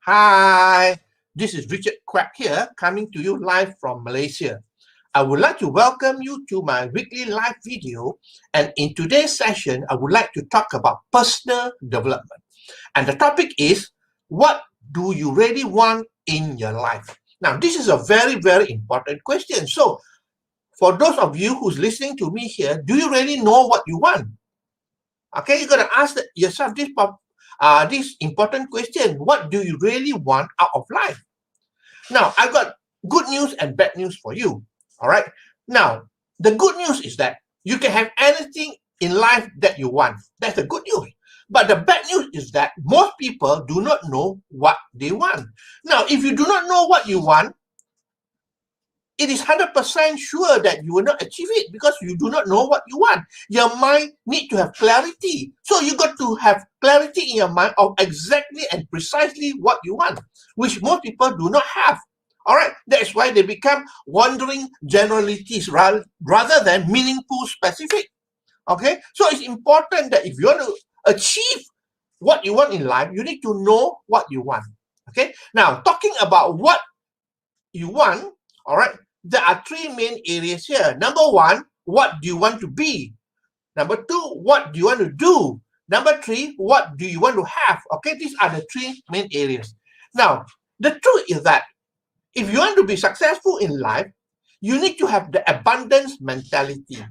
Hi, this is Richard Quack here, coming to you live from Malaysia. I would like to welcome you to my weekly live video, and in today's session, I would like to talk about personal development. And the topic is, what do you really want in your life? Now, this is a very, very important question. So, for those of you who's listening to me here, do you really know what you want? Okay, you got to ask yourself this important question. What do you really want out of life? Now, I've got good news and bad news for you. All right. Now, the good news is that you can have anything in life that you want. That's the good news. But the bad news is that most people do not know what they want. Now, if you do not know what you want, it is 100% sure that you will not achieve it because you do not know what you want. Your mind need to have clarity. So you got to have clarity in your mind of exactly and precisely what you want, which most people do not have. All right, that's why they become wandering generalities rather than meaningful specific. Okay, so it's important that if you want to achieve what you want in life, you need to know what you want. Okay, now talking about what you want, all right, there are three main areas here. Number one, what do you want to be? Number two, what do you want to do? Number three, what do you want to have? Okay, these are the three main areas. Now, the truth is that if you want to be successful in life, you need to have the abundance mentality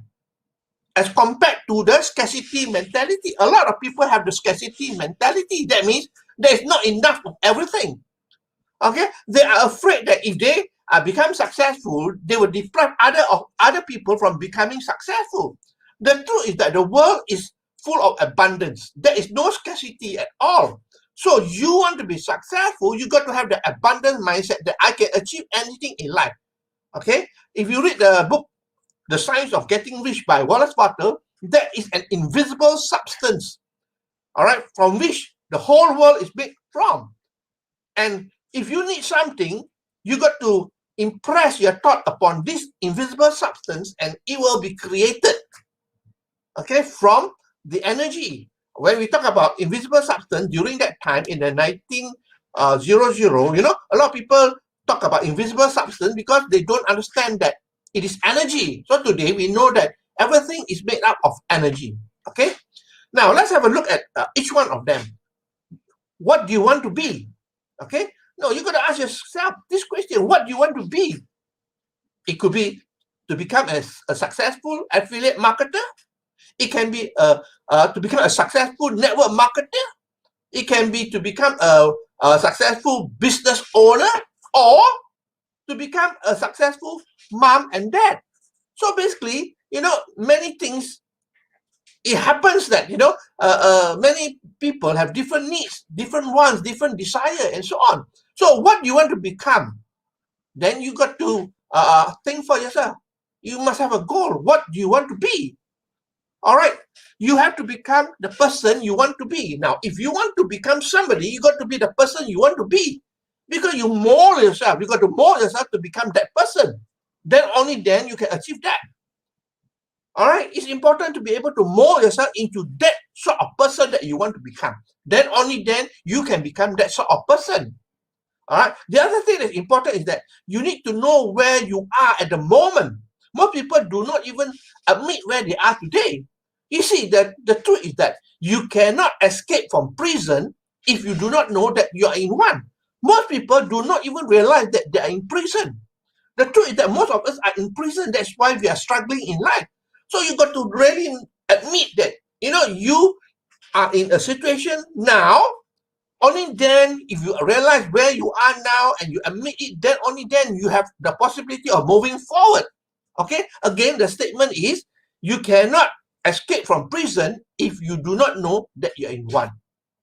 as compared to the scarcity mentality. A lot of people have the scarcity mentality. That means there's not enough of everything. Okay, they are afraid that if they become successful, they will deprive other people from becoming successful. The truth is that the world is full of abundance. There is no scarcity at all. So you want to be successful, you got to have the abundant mindset that I can achieve anything in life. Okay, if you read the book, The Science of Getting Rich by Wallace Bartle, that is an invisible substance, all right, from which the whole world is made from. And if you need something, you got to impress your thought upon this invisible substance and it will be created, okay, from the energy. When we talk about invisible substance, during that time in the 1900, a lot of people talk about invisible substance because they don't understand that it is energy. So today we know that everything is made up of energy, okay? Now let's have a look at each one of them. What do you want to be? Okay, no, you got to ask yourself this question: what do you want to be? It could be to become a successful affiliate marketer. It can be to become a successful network marketer. It can be to become a successful business owner, or to become a successful mom and dad. So basically, many things. It happens that many people have different needs, different wants, different desire, and so on. So what do you want to become? Then you got to think for yourself. You must have a goal. What do you want to be? All right, you have to become the person you want to be. Now, if you want to become somebody, you got to be the person you want to be, because you mold yourself. You got to mold yourself to become that person. Then only then you can achieve that. All right, it's important to be able to mold yourself into that sort of person that you want to become. Then only then you can become that sort of person. All right. The other thing that's important is that you need to know where you are at the moment. Most people do not even admit where they are today. You see, the truth is that you cannot escape from prison if you do not know that you are in one. Most people do not even realize that they are in prison. The truth is that most of us are in prison. That's why we are struggling in life. So you got to really admit that, you are in a situation now. Only then, if you realize where you are now and you admit it, then only then you have the possibility of moving forward. Okay? Again, the statement is, you cannot escape from prison if you do not know that you're in one.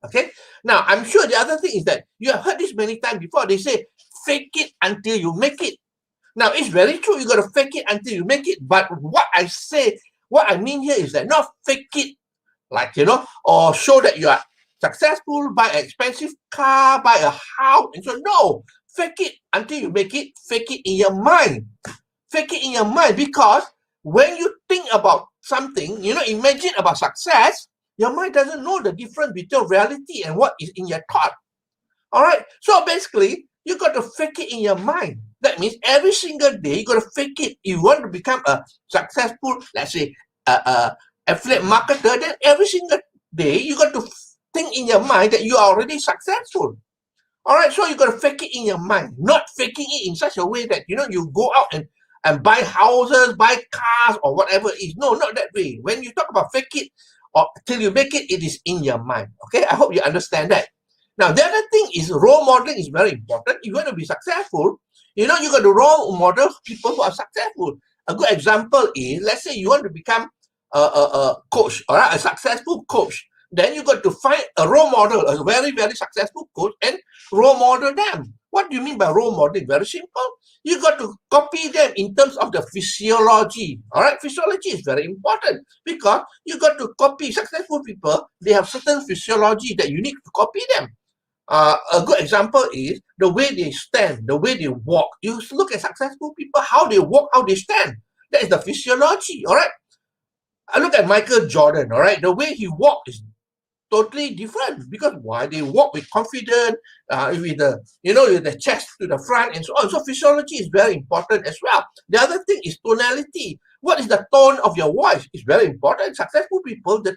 Okay? Now, I'm sure the other thing is that you have heard this many times before. They say, fake it until you make it. Now, it's very true. You got to fake it until you make it. But what I mean here is that not fake it, like, or show that you are successful, buy an expensive car, buy a house, and so no. Fake it until you make it. Fake it in your mind. Fake it in your mind, because when you think about something, imagine about success, your mind doesn't know the difference between reality and what is in your thought. All right. So basically, you got to fake it in your mind. That means every single day you got to fake it. You want to become a successful, let's say, affiliate marketer. Then every single day you got to think in your mind that you are already successful. All right. So you got to fake it in your mind, not faking it in such a way that you go out and buy houses, buy cars, or whatever it is. No, not that way. When you talk about fake it or till you make it, it is in your mind. Okay. I hope you understand that. Now, the other thing is role modeling is very important. If you want to be successful, you got to role model people who are successful. A good example is, let's say you want to become a coach, all right, a successful coach. Then you got to find a role model, a very, very successful coach, and role model them. What do you mean by role modeling? Very simple. You got to copy them in terms of the physiology. All right, physiology is very important because you got to copy successful people. They have certain physiology that you need to copy them. A good example is the way they stand, the way they walk. You look at successful people, how they walk, how they stand. That is the physiology, all right? I look at Michael Jordan, all right? The way he walks is totally different because why? They walk with confidence, with the chest to the front and so on. So physiology is very important as well. The other thing is tonality. What is the tone of your voice? It's very important. Successful people, the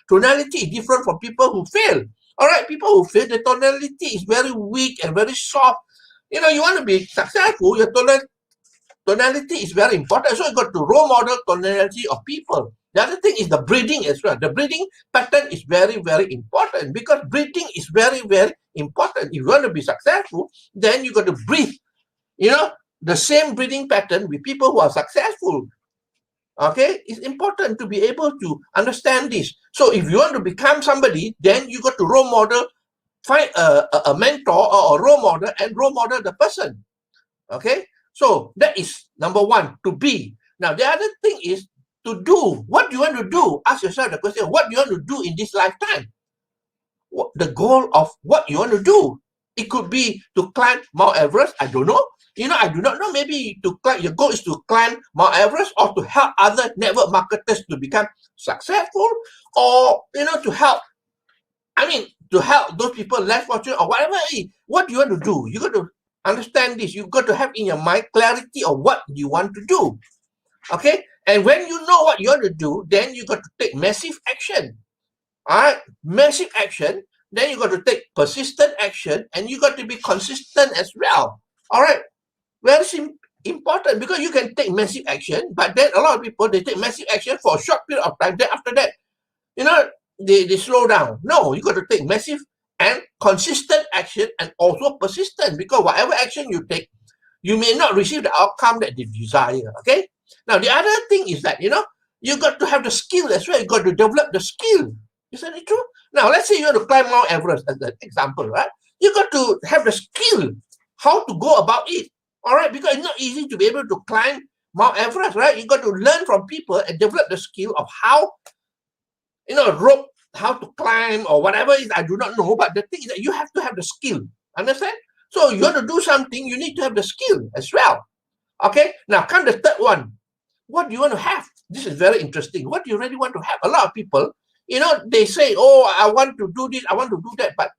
tonality is different from people who fail. All right, people who fail, the tonality is very weak and very soft. You want to be successful, your tonality is very important. So you got to role model tonality of people. The other thing is the breathing as well. The breathing pattern is very, very important because breathing is very, very important. If you want to be successful, then you got to breathe, the same breathing pattern with people who are successful. Okay, it's important to be able to understand this. So if you want to become somebody, then you got to role model, find a mentor or a role model and role model the person. Okay, so that is number one, to be. Now, the other thing is to do. What do you want to do? Ask yourself the question, what do you want to do in this lifetime? The goal of what you want to do. It could be to climb Mount Everest. I don't know. I do not know. Maybe your goal is to climb Mount Everest or to help other network marketers to become successful, or to help those people less fortunate or whatever it is. What do you want to do? You got to understand this. You got to have in your mind clarity of what you want to do. Okay? And when you know what you want to do, then you got to take massive action. All right? Massive action. Then you got to take persistent action, and you got to be consistent as well. All right? Very important because you can take massive action, but then a lot of people, they take massive action for a short period of time. Then after that, they slow down. No, you got to take massive and consistent action and also persistent, because whatever action you take, you may not receive the outcome that you desire. Okay? Now, the other thing is that, you got to have the skill as well. You got to develop the skill. Isn't it true? Now, let's say you want to climb Mount Everest as an example, right? You got to have the skill, how to go about it. All right? Because it's not easy to be able to climb Mount Everest, right? You got to learn from people and develop the skill of how, rope, how to climb or whatever it is. I do not know. But the thing is that you have to have the skill. Understand? So you want to do something, you need to have the skill as well. Okay? Now, come the third one. What do you want to have? This is very interesting. What do you really want to have? A lot of people, they say, oh, I want to do this, I want to do that. But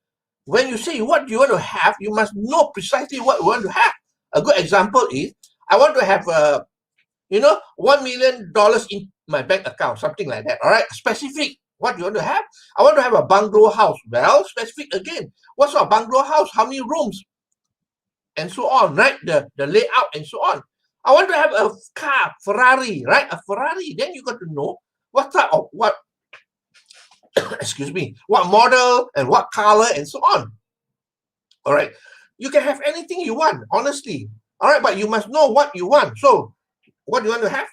when you say what you want to have, you must know precisely what you want to have. A good example is, I want to have, $1 million in my bank account, something like that. All right? Specific. What do you want to have? I want to have a bungalow house. Well, specific again. What sort of bungalow house? How many rooms? And so on, right? The layout and so on. I want to have a car, Ferrari, right? A Ferrari. Then you got to know what type of, excuse me, what model and what color and so on. All right. You can have anything you want, honestly. All right. But you must know what you want. So what do you want to have?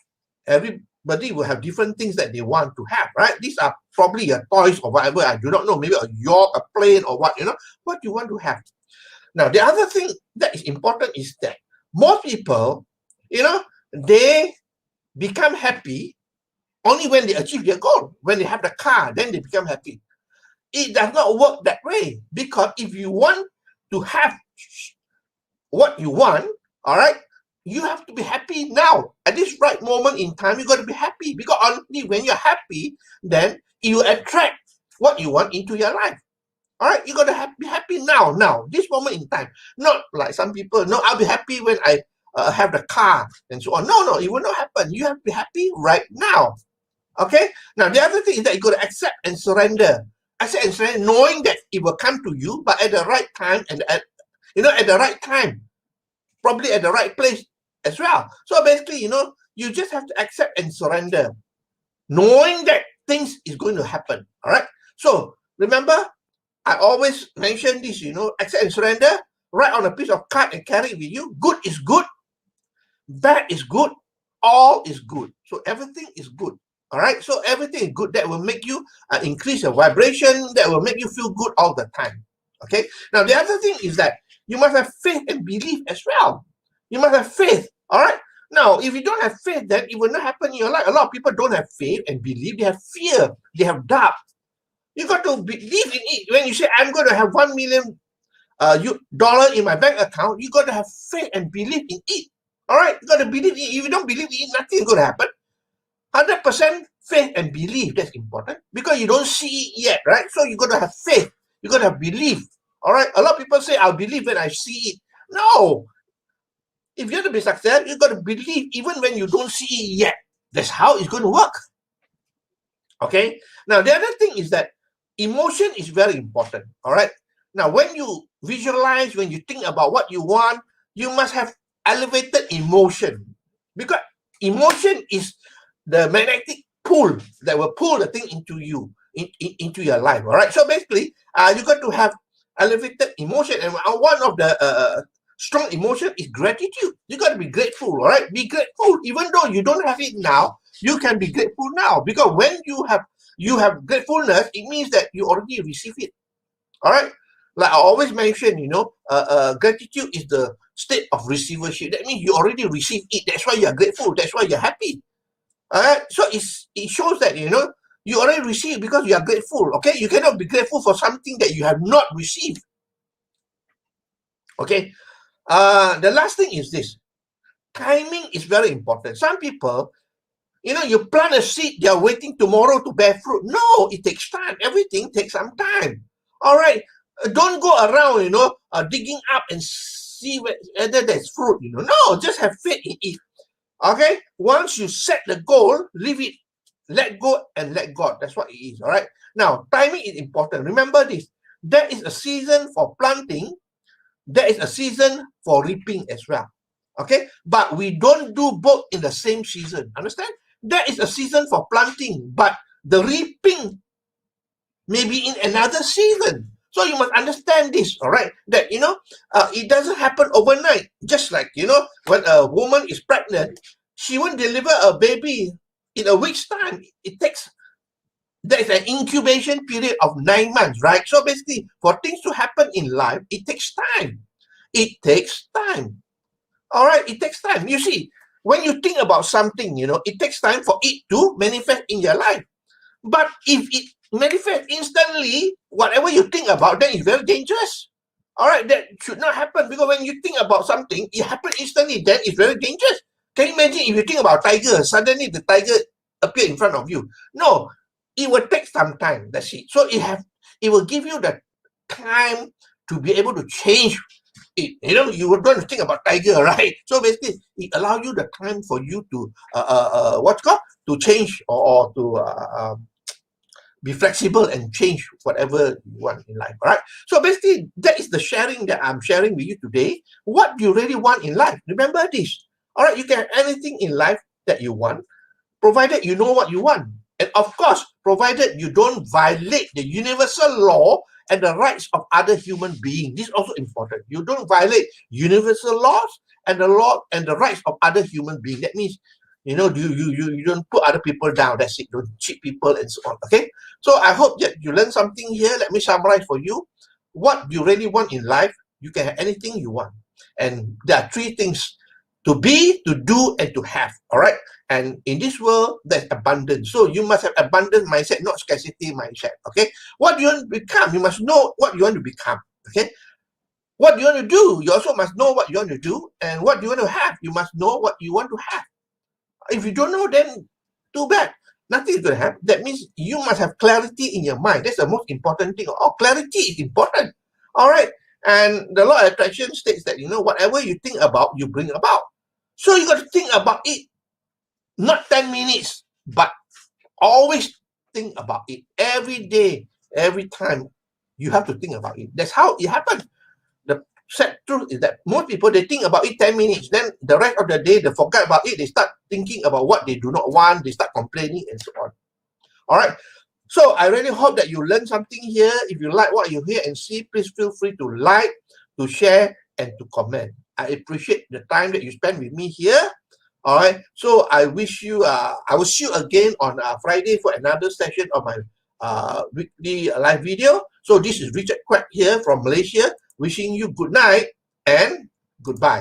Everybody will have different things that they want to have, right? These are probably your toys or whatever. I do not know. Maybe a yacht, a plane or what, what you want to have. Now, the other thing that is important is that most people, they become happy only when they achieve their goal. When they have the car, then they become happy. It does not work that way, because if you want to have what you want, all right, you have to be happy now. At this right moment in time, you got to be happy, because only when you're happy, then you attract what you want into your life. All right, you gotta be happy now, this moment in time. Not like some people, no, I'll be happy when I have the car and so on. No, it will not happen. You have to be happy right now. Okay. Now the other thing is that you gotta accept and surrender. Accept and surrender, knowing that it will come to you, but at the right time and at the right time, probably at the right place as well. So basically, you just have to accept and surrender, knowing that things is going to happen. All right. So remember, I always mention this, accept and surrender, write on a piece of card and carry it with you. Good is good, bad is good, all is good. So everything is good. All right. So everything is good. That will make you increase your vibration. That will make you feel good all the time. Okay. Now, the other thing is that you must have faith and belief as well. You must have faith. All right. Now, if you don't have faith, then it will not happen in your life. A lot of people don't have faith and belief. They have fear. They have doubt. You got to believe in it. When you say, I'm going to have $1 million in my bank account, you got to have faith and believe in it. All right? You got to believe in it. If you don't believe in it, nothing is going to happen. 100% faith and belief, that's important, because you don't see it yet, right? So you got to have faith. You got to have belief. All right? A lot of people say, I'll believe when I see it. No. If you want to be successful, you got to believe even when you don't see it yet. That's how it's going to work. Okay? Now, the other thing is that emotion is very important. All right? Now, when you visualize, when you think about what you want, you must have elevated emotion, because emotion is the magnetic pull that will pull the thing into you, into your life. All right? So basically, you got to have elevated emotion, and one of the strong emotion is gratitude. You got to be grateful. All right? Be grateful. Even though you don't have it now, you can be grateful now, because when you have gratefulness, it means that you already receive it. All right? Like I always mention, gratitude is the state of receivership. That means you already received it. That's why you're grateful. That's why you're happy. All right? So it shows that, you already received because you are grateful. Okay? You cannot be grateful for something that you have not received. Okay? The last thing is this. Timing is very important. Some people, you plant a seed, they're waiting tomorrow to bear fruit. No, it takes time. Everything takes some time. All right? Don't go around, digging up and see whether there's fruit, No, just have faith in it. Okay? Once you set the goal, leave it. Let go and let God. That's what it is. All right? Now, timing is important. Remember this. There is a season for planting. There is a season for reaping as well. Okay? But we don't do both in the same season. Understand? There is a season for planting, but the reaping may be in another season. So you must understand this, all right? That, it doesn't happen overnight. Just like, when a woman is pregnant, she won't deliver a baby in a week's time. There is an incubation period of 9 months, right? So basically, for things to happen in life, it takes time. It takes time. All right? It takes time. You see, when you think about something, it takes time for it to manifest in your life. But if it manifests instantly, whatever you think about, then it's very dangerous. All right? That should not happen, because when you think about something, it happens instantly, then it's very dangerous. Can you imagine if you think about tiger, suddenly the tiger appear in front of you? No, it will take some time. That's it. So it will give you the time to be able to change it. You were going to think about tiger, right? So basically, it allows you the time for you to to change or to be flexible and change whatever you want in life. All right. So basically, that is the sharing that I'm sharing with you today. What do you really want in life? Remember this. All right. You can have anything in life that you want, provided you know what you want. And of course, provided you don't violate the universal law and the rights of other human beings. This is also important. You don't violate universal laws and the law and the rights of other human beings. That means, you don't put other people down. That's it. Don't cheat people and so on. Okay. So I hope that you learned something here. Let me summarize for you. What you really want in life, you can have anything you want. And there are 3 things: to be, to do, and to have. All right. And in this world, there's abundance. So you must have abundant mindset, not scarcity mindset. Okay. What do you want to become? You must know what you want to become. Okay. What do you want to do? You also must know what you want to do. And what do you want to have? You must know what you want to have. If you don't know, then too bad. nothing is going to happen. That means you must have clarity in your mind. That's the most important thing. Oh, clarity is important. All right. And the law of attraction states that, whatever you think about, you bring about. So you got to think about it. Not 10 minutes, but always think about it. Every day, every time, you have to think about it. That's how it happens. The sad truth is that most people, they think about it 10 minutes. Then the rest of the day, they forget about it. They start thinking about what they do not want. They start complaining and so on. All right. So I really hope that you learn something here. If you like what you hear and see, please feel free to like, to share, and to comment. I appreciate the time that you spend with me here. All right. So I wish you, I will see you again on Friday for another session of my weekly live video. So this is Richard Quek here from Malaysia, wishing you good night and goodbye.